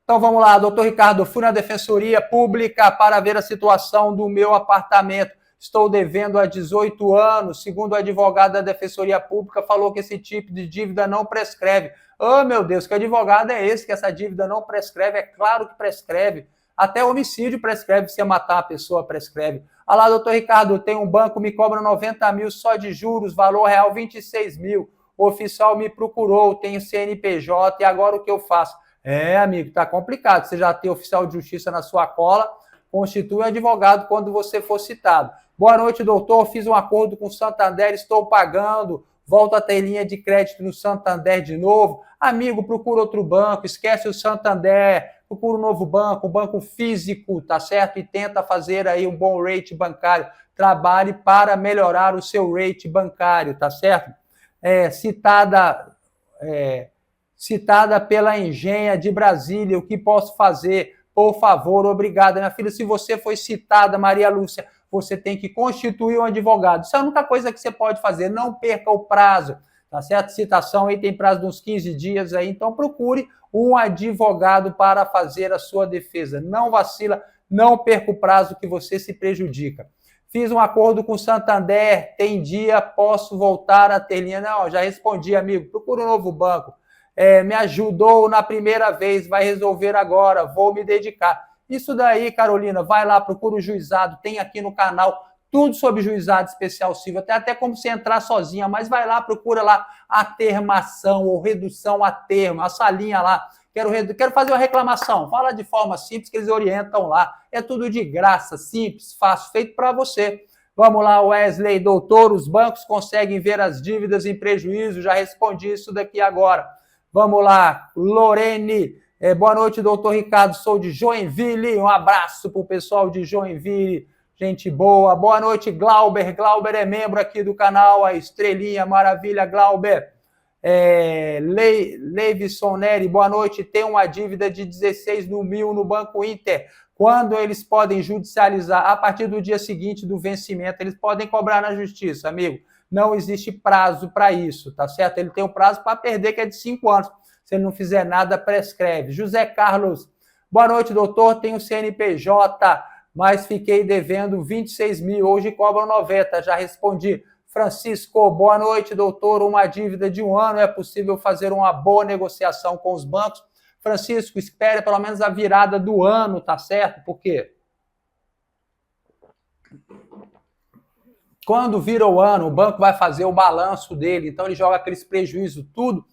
Então vamos lá, doutor Ricardo, fui na Defensoria Pública para ver a situação do meu apartamento. Estou devendo há 18 anos. Segundo o advogado da Defensoria Pública, falou que esse tipo de dívida não prescreve. Oh, meu Deus, que advogado é esse que essa dívida não prescreve? É claro que prescreve. Até homicídio prescreve, se matar a pessoa prescreve. Olha lá, doutor Ricardo, tem um banco, me cobra 90 mil só de juros, valor real 26 mil. O oficial me procurou, tenho CNPJ e agora o que eu faço? Amigo, tá complicado. Você já tem oficial de justiça na sua cola, constitui um advogado quando você for citado. Boa noite, doutor. Fiz um acordo com o Santander, estou pagando. Volto a ter linha de crédito no Santander de novo. Amigo, procura outro banco, esquece o Santander. procura um novo banco, um banco físico, tá certo? E tenta fazer aí um bom rate bancário. Trabalhe para melhorar o seu rate bancário, tá certo? Citada pela Engenha de Brasília, o que posso fazer? Por favor, obrigada. Minha filha, se você foi citada, Maria Lúcia, você tem que constituir um advogado. Isso é a única coisa que você pode fazer, não perca o prazo, tá certo? Citação aí tem prazo de uns 15 dias aí, então procure um advogado para fazer a sua defesa. Não vacila, não perca o prazo que você se prejudica. Fiz um acordo com o Santander, tem dia, posso voltar a ter linha? Não, já respondi, amigo, procura um novo banco. Me ajudou na primeira vez, vai resolver agora, vou me dedicar. Isso daí, Carolina, vai lá, procura o juizado, tem aqui no canal tudo sobre juizado especial civil, até como você entrar sozinha, mas vai lá, procura lá a termação ou redução a termo, a salinha lá, quero fazer uma reclamação, fala de forma simples que eles orientam lá, é tudo de graça, simples, fácil, feito para você. Vamos lá, Wesley, doutor, os bancos conseguem ver as dívidas em prejuízo, já respondi isso daqui agora. Vamos lá, Lorene, boa noite, doutor Ricardo, sou de Joinville, um abraço para o pessoal de Joinville, gente boa. Boa noite, Glauber, Glauber é membro aqui do canal, a estrelinha, maravilha, Glauber. Leivson Neri, boa noite, tem uma dívida de 16 mil no Banco Inter, quando eles podem judicializar? A partir do dia seguinte do vencimento, eles podem cobrar na justiça, amigo. Não existe prazo para isso, tá certo? Ele tem um prazo para perder, que é de 5 anos. Se ele não fizer nada, prescreve. José Carlos, boa noite, doutor. Tenho CNPJ, mas fiquei devendo 26 mil. Hoje cobram 90. Já respondi. Francisco, boa noite, doutor. Uma dívida de 1 ano. É possível fazer uma boa negociação com os bancos? Francisco, espere pelo menos a virada do ano, tá certo? Por quê? Quando vira o ano, o banco vai fazer o balanço dele, então ele joga aqueles prejuízos tudo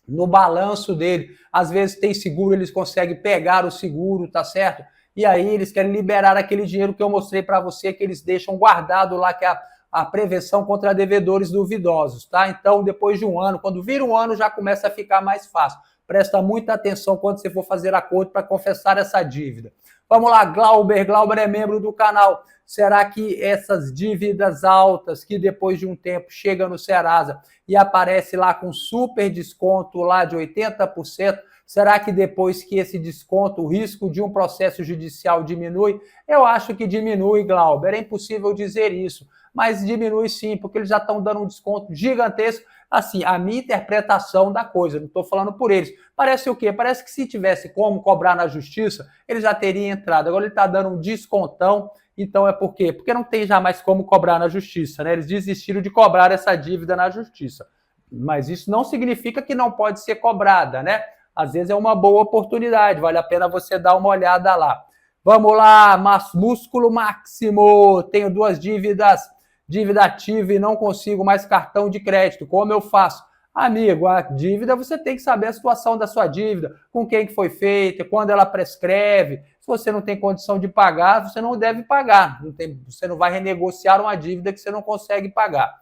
no balanço dele. Às vezes tem seguro, eles conseguem pegar o seguro, tá certo? E aí eles querem liberar aquele dinheiro que eu mostrei para você, que eles deixam guardado lá, que é a prevenção contra devedores duvidosos, tá? Então, depois de 1 ano, quando vira 1 ano, já começa a ficar mais fácil. Presta muita atenção quando você for fazer acordo para confessar essa dívida. Vamos lá, Glauber. Glauber é membro do canal. Será que essas dívidas altas que depois de um tempo chega no Serasa e aparece lá com super desconto lá de 80%, será que depois que esse desconto, o risco de um processo judicial diminui? Eu acho que diminui, Glauber. É impossível dizer isso, mas diminui sim, porque eles já estão dando um desconto gigantesco. Assim, a minha interpretação da coisa, não estou falando por eles. Parece o quê? Parece que se tivesse como cobrar na justiça, ele já teria entrado. Agora ele está dando um descontão. Então é por quê? Porque não tem já mais como cobrar na justiça, né? Eles desistiram de cobrar essa dívida na justiça. Mas isso não significa que não pode ser cobrada, né? Às vezes é uma boa oportunidade, vale a pena você dar uma olhada lá. Vamos lá, músculo máximo. Tenho 2 dívidas, dívida ativa e não consigo mais cartão de crédito. Como eu faço? Amigo, a dívida, você tem que saber a situação da sua dívida, com quem que foi feita, quando ela prescreve. Se você não tem condição de pagar, você não deve pagar. Você não vai renegociar uma dívida que você não consegue pagar.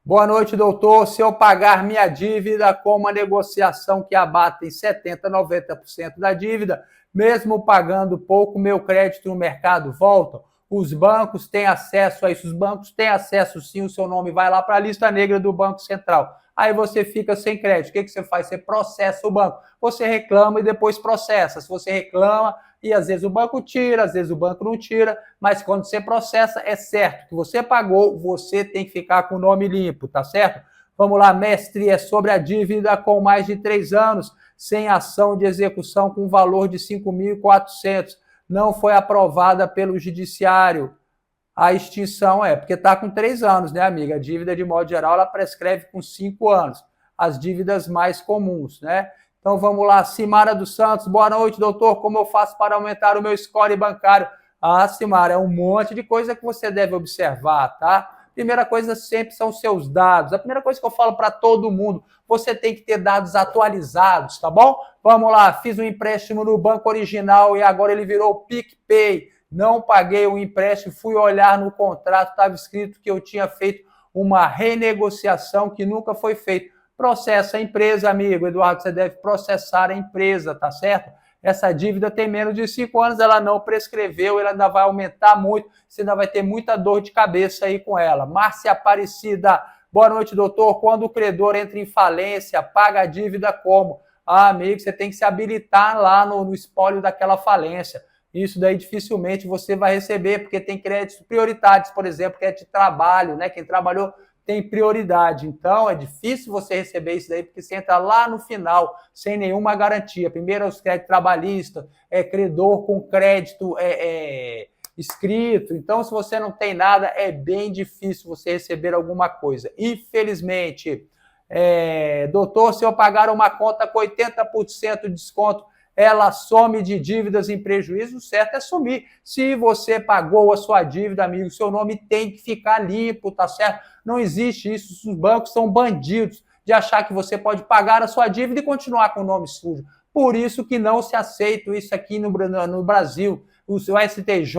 Boa noite, doutor. Se eu pagar minha dívida com uma negociação que abate em 70%, 90% da dívida, mesmo pagando pouco, meu crédito no mercado volta? Os bancos têm acesso a isso. Os bancos têm acesso, sim, o seu nome vai lá para a lista negra do Banco Central. Aí você fica sem crédito. O que você faz? Você processa o banco. Você reclama e depois processa. Se você reclama, e às vezes o banco tira, às vezes o banco não tira, mas quando você processa, é certo que você pagou, você tem que ficar com o nome limpo, tá certo? Vamos lá, mestre, é sobre a dívida com mais de 3 anos, sem ação de execução com valor de 5.400. Não foi aprovada pelo judiciário. A extinção porque está com 3 anos, né, amiga? A dívida, de modo geral, ela prescreve com 5 anos. As dívidas mais comuns, né? Então, vamos lá. Simara dos Santos, boa noite, doutor. Como eu faço para aumentar o meu score bancário? Ah, Simara, é um monte de coisa que você deve observar, tá? Primeira coisa sempre são seus dados. A primeira coisa que eu falo para todo mundo, você tem que ter dados atualizados, tá bom? Vamos lá, fiz um empréstimo no banco original e agora ele virou PicPay. Não paguei o empréstimo, fui olhar no contrato, estava escrito que eu tinha feito uma renegociação que nunca foi feita. processa a empresa, amigo. Eduardo, você deve processar a empresa, tá certo? Essa dívida tem menos de 5 anos, ela não prescreveu, ela ainda vai aumentar muito, você ainda vai ter muita dor de cabeça aí com ela. Márcia Aparecida, boa noite, doutor. Quando o credor entra em falência, paga a dívida como? Ah, amigo, você tem que se habilitar lá no espólio daquela falência. Isso daí dificilmente você vai receber, porque tem créditos prioritários, por exemplo, crédito de trabalho, né? Quem trabalhou tem prioridade. Então, é difícil você receber isso daí, porque você entra lá no final, sem nenhuma garantia. Primeiro, os créditos trabalhistas, credor com crédito escrito. Então, se você não tem nada, é bem difícil você receber alguma coisa. Infelizmente, doutor, se eu pagar uma conta com 80% de desconto, ela some de dívidas em prejuízo, o certo é sumir. Se você pagou a sua dívida, amigo, seu nome tem que ficar limpo, tá certo? Não existe isso, os bancos são bandidos de achar que você pode pagar a sua dívida e continuar com o nome sujo. Por isso que não se aceita isso aqui no Brasil. O STJ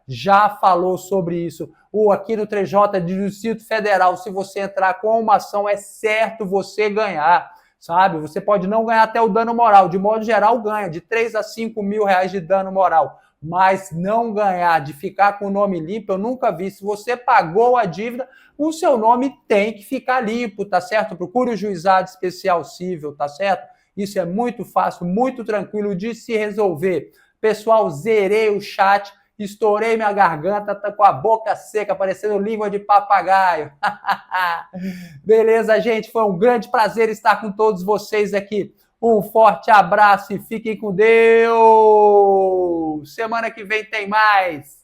já falou sobre isso. Aqui no TJ do Distrito Federal, se você entrar com uma ação, é certo você ganhar. Sabe? Você pode não ganhar até o dano moral, de modo geral ganha, de 3 a 5 mil reais de dano moral, mas não ganhar, de ficar com o nome limpo, eu nunca vi. Se você pagou a dívida, o seu nome tem que ficar limpo, tá certo? Procure o juizado especial civil, tá certo? Isso é muito fácil, muito tranquilo de se resolver. Pessoal, zerei o chat, estourei minha garganta, tá com a boca seca, parecendo língua de papagaio. Beleza, gente? Foi um grande prazer estar com todos vocês aqui. Um forte abraço e fiquem com Deus! Semana que vem tem mais!